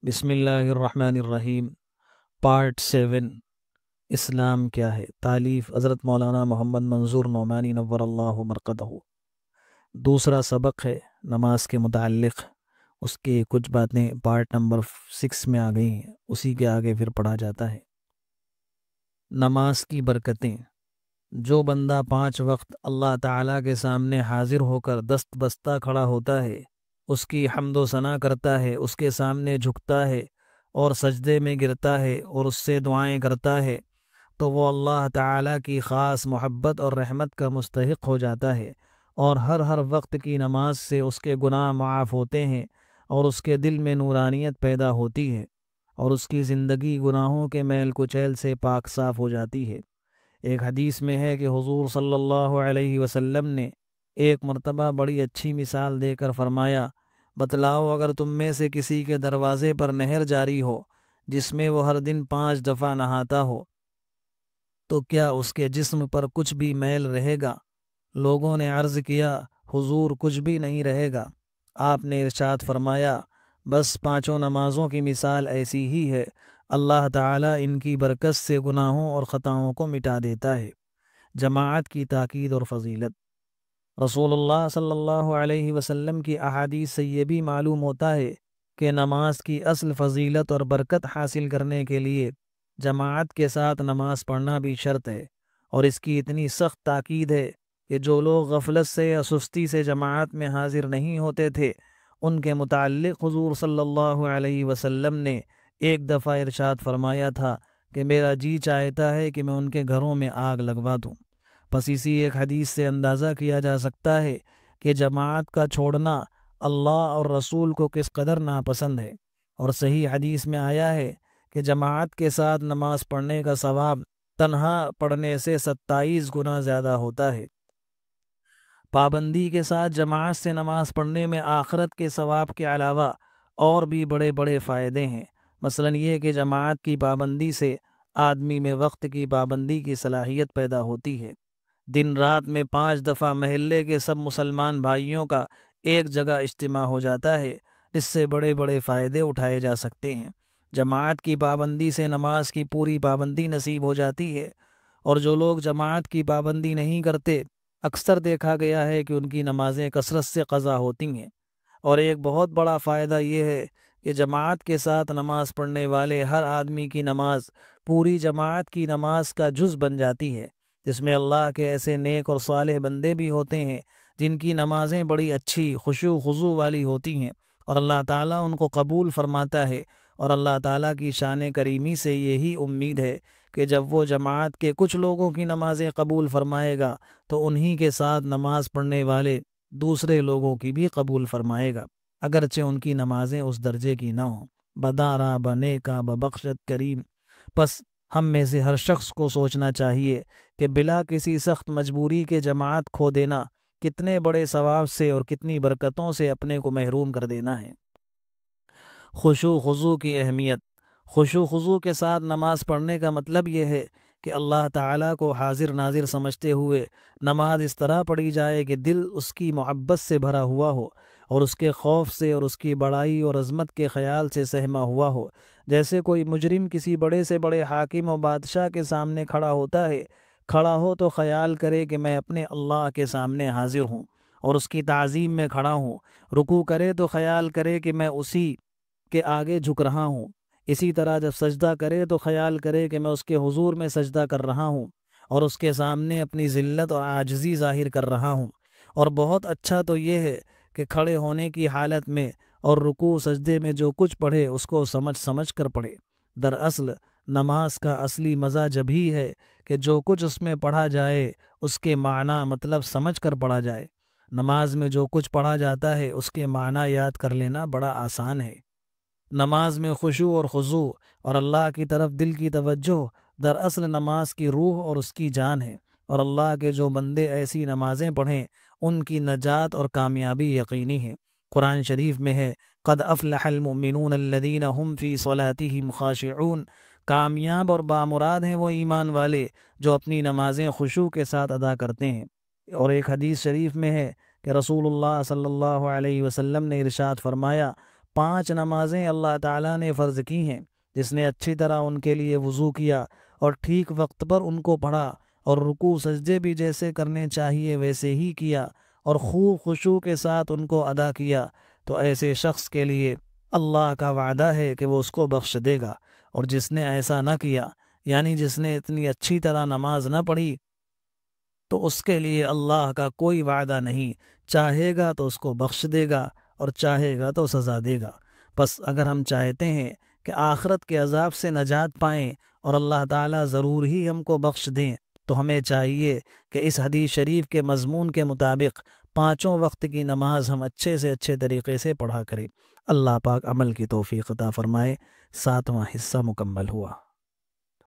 بسم اللہ الرحمن الرحیم۔ پارٹ 7، اسلام کیا ہے؟ تالیف حضرت مولانا محمد منظور نعمانی نور اللہ مرقدہ۔ دوسرا سبق ہے نماز کے متعلق، اس کے کچھ باتیں پارٹ نمبر 6 میں آ گئی ہیں، اسی کے آگے پھر پڑھا جاتا ہے۔ نماز کی برکتیں۔ جو بندہ 5 وقت اللہ تعالیٰ کے سامنے حاضر ہو کر دست بستہ کھڑا ہوتا ہے، اس کی حمد و ثنا کرتا ہے، اس کے سامنے جھکتا ہے اور سجدے میں گرتا ہے اور اس سے دعائیں کرتا ہے، تو وہ اللہ تعالیٰ کی خاص محبت اور رحمت کا مستحق ہو جاتا ہے، اور ہر وقت کی نماز سے اس کے گناہ معاف ہوتے ہیں اور اس کے دل میں نورانیت پیدا ہوتی ہے اور اس کی زندگی گناہوں کے میل کچیل سے پاک صاف ہو جاتی ہے۔ ایک حدیث میں ہے کہ حضور صلی اللہ علیہ وسلم نے ایک مرتبہ بڑی اچھی مثال دے کر فرمایا، بتلاؤ اگر تم میں سے کسی کے دروازے پر نہر جاری ہو جس میں وہ ہر دن 5 دفعہ نہاتا ہو تو کیا اس کے جسم پر کچھ بھی میل رہے گا؟ لوگوں نے عرض کیا، حضور کچھ بھی نہیں رہے گا۔ آپ نے ارشاد فرمایا، بس 5 نمازوں کی مثال ایسی ہی ہے، اللہ تعالیٰ ان کی برکت سے گناہوں اور خطاؤں کو مٹا دیتا ہے۔ جماعت کی تاکید اور فضیلت۔ رسول اللہ صلی اللہ علیہ وسلم کی احادیث سے یہ بھی معلوم ہوتا ہے کہ نماز کی اصل فضیلت اور برکت حاصل کرنے کے لیے جماعت کے ساتھ نماز پڑھنا بھی شرط ہے، اور اس کی اتنی سخت تاکید ہے کہ جو لوگ غفلت سے یا سستی سے جماعت میں حاضر نہیں ہوتے تھے، ان کے متعلق حضور صلی اللہ علیہ وسلم نے ایک دفعہ ارشاد فرمایا تھا کہ میرا جی چاہتا ہے کہ میں ان کے گھروں میں آگ لگوا دوں۔ پس اسی ایک حدیث سے اندازہ کیا جا سکتا ہے کہ جماعت کا چھوڑنا اللہ اور رسول کو کس قدر ناپسند ہے، اور صحیح حدیث میں آیا ہے کہ جماعت کے ساتھ نماز پڑھنے کا ثواب تنہا پڑھنے سے 27 گنا زیادہ ہوتا ہے۔ پابندی کے ساتھ جماعت سے نماز پڑھنے میں آخرت کے ثواب کے علاوہ اور بھی بڑے بڑے فائدے ہیں، مثلا یہ کہ جماعت کی پابندی سے آدمی میں وقت کی پابندی کی صلاحیت پیدا ہوتی ہے۔ دن رات میں 5 دفعہ محلے کے سب مسلمان بھائیوں کا ایک جگہ اجتماع ہو جاتا ہے، اس سے بڑے بڑے فائدے اٹھائے جا سکتے ہیں۔ جماعت کی پابندی سے نماز کی پوری پابندی نصیب ہو جاتی ہے، اور جو لوگ جماعت کی پابندی نہیں کرتے، اکثر دیکھا گیا ہے کہ ان کی نمازیں کثرت سے قضا ہوتی ہیں۔ اور ایک بہت بڑا فائدہ یہ ہے کہ جماعت کے ساتھ نماز پڑھنے والے ہر آدمی کی نماز پوری جماعت کی نماز کا جز بن جاتی ہے، جس میں اللہ کے ایسے نیک اور صالح بندے بھی ہوتے ہیں جن کی نمازیں بڑی اچھی خشوع خضوع والی ہوتی ہیں، اور اللہ تعالیٰ ان کو قبول فرماتا ہے، اور اللہ تعالیٰ کی شان کریمی سے یہی امید ہے کہ جب وہ جماعت کے کچھ لوگوں کی نمازیں قبول فرمائے گا تو انہی کے ساتھ نماز پڑھنے والے دوسرے لوگوں کی بھی قبول فرمائے گا، اگرچہ ان کی نمازیں اس درجے کی نہ ہوں۔ بدارا بنے کا ببخشت کریم۔ پس ہم میں سے ہر شخص کو سوچنا چاہیے کہ بلا کسی سخت مجبوری کے جماعت کھو دینا کتنے بڑے ثواب سے اور کتنی برکتوں سے اپنے کو محروم کر دینا ہے۔ خشوع خضوع کی اہمیت۔ خشوع خضوع کے ساتھ نماز پڑھنے کا مطلب یہ ہے کہ اللہ تعالیٰ کو حاضر ناظر سمجھتے ہوئے نماز اس طرح پڑھی جائے کہ دل اس کی محبت سے بھرا ہوا ہو، اور اس کے خوف سے اور اس کی بڑائی اور عظمت کے خیال سے سہما ہوا ہو۔ جیسے کوئی مجرم کسی بڑے سے بڑے حاکم و بادشاہ کے سامنے کھڑا ہوتا ہے، کھڑا ہو تو خیال کرے کہ میں اپنے اللہ کے سامنے حاضر ہوں اور اس کی تعظیم میں کھڑا ہوں۔ رکوع کرے تو خیال کرے کہ میں اسی کے آگے جھک رہا ہوں۔ اسی طرح جب سجدہ کرے تو خیال کرے کہ میں اس کے حضور میں سجدہ کر رہا ہوں اور اس کے سامنے اپنی ذلت اور عاجزی ظاہر کر رہا ہوں۔ اور بہت اچھا تو یہ ہے کہ کھڑے ہونے کی حالت میں اور رکوع سجدے میں جو کچھ پڑھے اس کو سمجھ کر پڑھے۔ دراصل نماز کا اصلی مزہ جب ہی ہے کہ جو کچھ اس میں پڑھا جائے اس کے معنی مطلب سمجھ کر پڑھا جائے۔ نماز میں جو کچھ پڑھا جاتا ہے اس کے معنی یاد کر لینا بڑا آسان ہے۔ نماز میں خشوع اور خضوع اور اللہ کی طرف دل کی توجہ دراصل نماز کی روح اور اس کی جان ہے، اور اللہ کے جو بندے ایسی نمازیں پڑھیں ان کی نجات اور کامیابی یقینی ہے۔ قرآن شریف میں ہے، قد افلح المؤمنون الذین هم فی صلاتهم خاشعون۔ کامیاب اور بامراد ہیں وہ ایمان والے جو اپنی نمازیں خشوع کے ساتھ ادا کرتے ہیں۔ اور ایک حدیث شریف میں ہے کہ رسول اللہ صلی اللہ علیہ وسلم نے ارشاد فرمایا، 5 نمازیں اللہ تعالیٰ نے فرض کی ہیں، جس نے اچھی طرح ان کے لیے وضو کیا اور ٹھیک وقت پر ان کو پڑھا اور رکوع سجدے بھی جیسے کرنے چاہیے ویسے ہی کیا اور خوب خشوع کے ساتھ ان کو ادا کیا، تو ایسے شخص کے لیے اللہ کا وعدہ ہے کہ وہ اس کو بخش دے گا۔ اور جس نے ایسا نہ کیا، یعنی جس نے اتنی اچھی طرح نماز نہ پڑھی، تو اس کے لیے اللہ کا کوئی وعدہ نہیں، چاہے گا تو اس کو بخش دے گا اور چاہے گا تو سزا دے گا۔ بس اگر ہم چاہتے ہیں کہ آخرت کے عذاب سے نجات پائیں اور اللہ تعالیٰ ضرور ہی ہم کو بخش دیں، تو ہمیں چاہیے کہ اس حدیث شریف کے مضمون کے مطابق 5 وقت کی نماز ہم اچھے سے اچھے طریقے سے پڑھا کریں۔ اللہ پاک عمل کی توفیق عطا فرمائے۔ 7واں حصہ مکمل ہوا۔